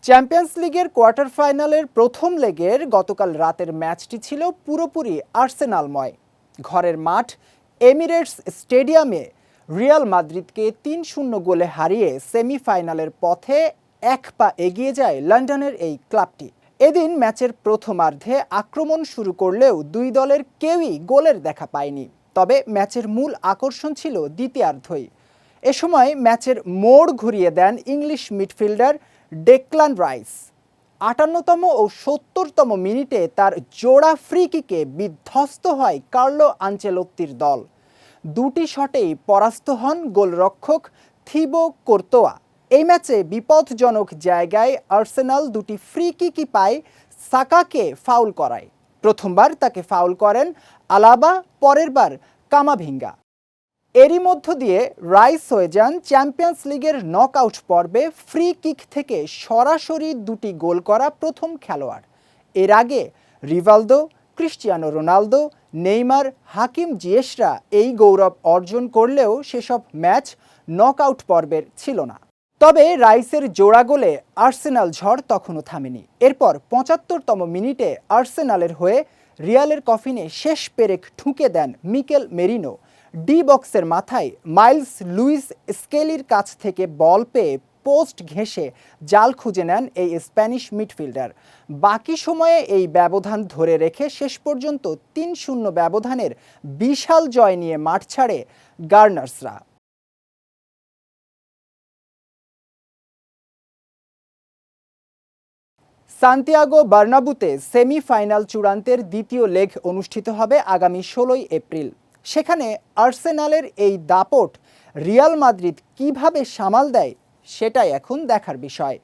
Champions লিগের quarter ফাইনালের প্রথম লেগের গতকাল রাতের ম্যাচটি ছিল পুরোপুরি আর্সেনালময়। ঘরের মাঠ এমিরেটস স্টেডিয়ামে রিয়াল মাদ্রিদকে ৩-০ গোলে হারিয়ে সেমিফাইনালের পথে এক পা এগিয়ে যায় লন্ডনের এই ক্লাবটি। এদিন ম্যাচের প্রথমার্ধে আক্রমণ শুরু করলেও দুই দলের কেউই গোলের দেখা পায়নি। তবে ম্যাচের মূল আকর্ষণ ছিল দ্বিতীয়ার্ধই। এ সময় ম্যাচের মোড় ঘুরিয়ে দেন ইংলিশ মিডফিল্ডার ডেকলান রাইস। ৫৮তম ও ৭০তম মিনিটে তার জোড়া ফ্রি কিকে বিধ্বস্ত হয় কার্লো আনচেলত্তির দল। দুটি শটেই পরাস্ত হন গোলরক্ষক থিবো কোর্তোয়া। এই ম্যাচে বিপজ্জনক জায়গায় আর্সেনাল দুটি ফ্রি কিকই পায় সাকাকে ফাউল করায়। প্রথমবার তাকে ফাউল করেন আলাবা, পরের বার কামাভিঙ্গা। এরই মধ্য দিয়ে রাইস হয়ে যান চ্যাম্পিয়ন্স লিগের নকআউট পর্বে ফ্রি কিক থেকে সরাসরি দুটি গোল করা প্রথম খেলোয়াড়। এর আগে রিভালদো, ক্রিস্টিয়ানো রোনালদো, নেইমার, হাকিম জিয়েশরা এই গৌরব অর্জন করলেও সেসব ম্যাচ নকআউট পর্বের ছিল না। তবে রাইসের জোড়া গোলে আর্সেনাল ঝড় তখনও থামেনি। এরপর ৭৫তম মিনিটে আর্সেনালের হয়ে রিয়ালের কফিনে শেষ পেরেক ঠুকে দেন মিকেল মেরিনো। ডি বক্সের মাথায় মাইলস লুইস স্কেলির কাছ থেকে বল পেয়ে পোস্ট ঘেঁষে জাল খুঁজে নেন এই স্প্যানিশ মিডফিল্ডার। বাকি সময়ে এই ব্যবধান ধরে রেখে শেষ পর্যন্ত ৩-০ ব্যবধানের বিশাল জয় নিয়ে মাঠ ছাড়ে গার্নার্সরা। সান্তিয়াগো বার্নাবুতে সেমিফাইনাল চূড়ান্তের দ্বিতীয় লেগ অনুষ্ঠিত হবে আগামী ১৬ই এপ্রিল। সেখানে আর্সেনালের এই দাপট রিয়াল মাদ্রিদ কিভাবে সামাল দেয় সেটাই এখন দেখার বিষয়।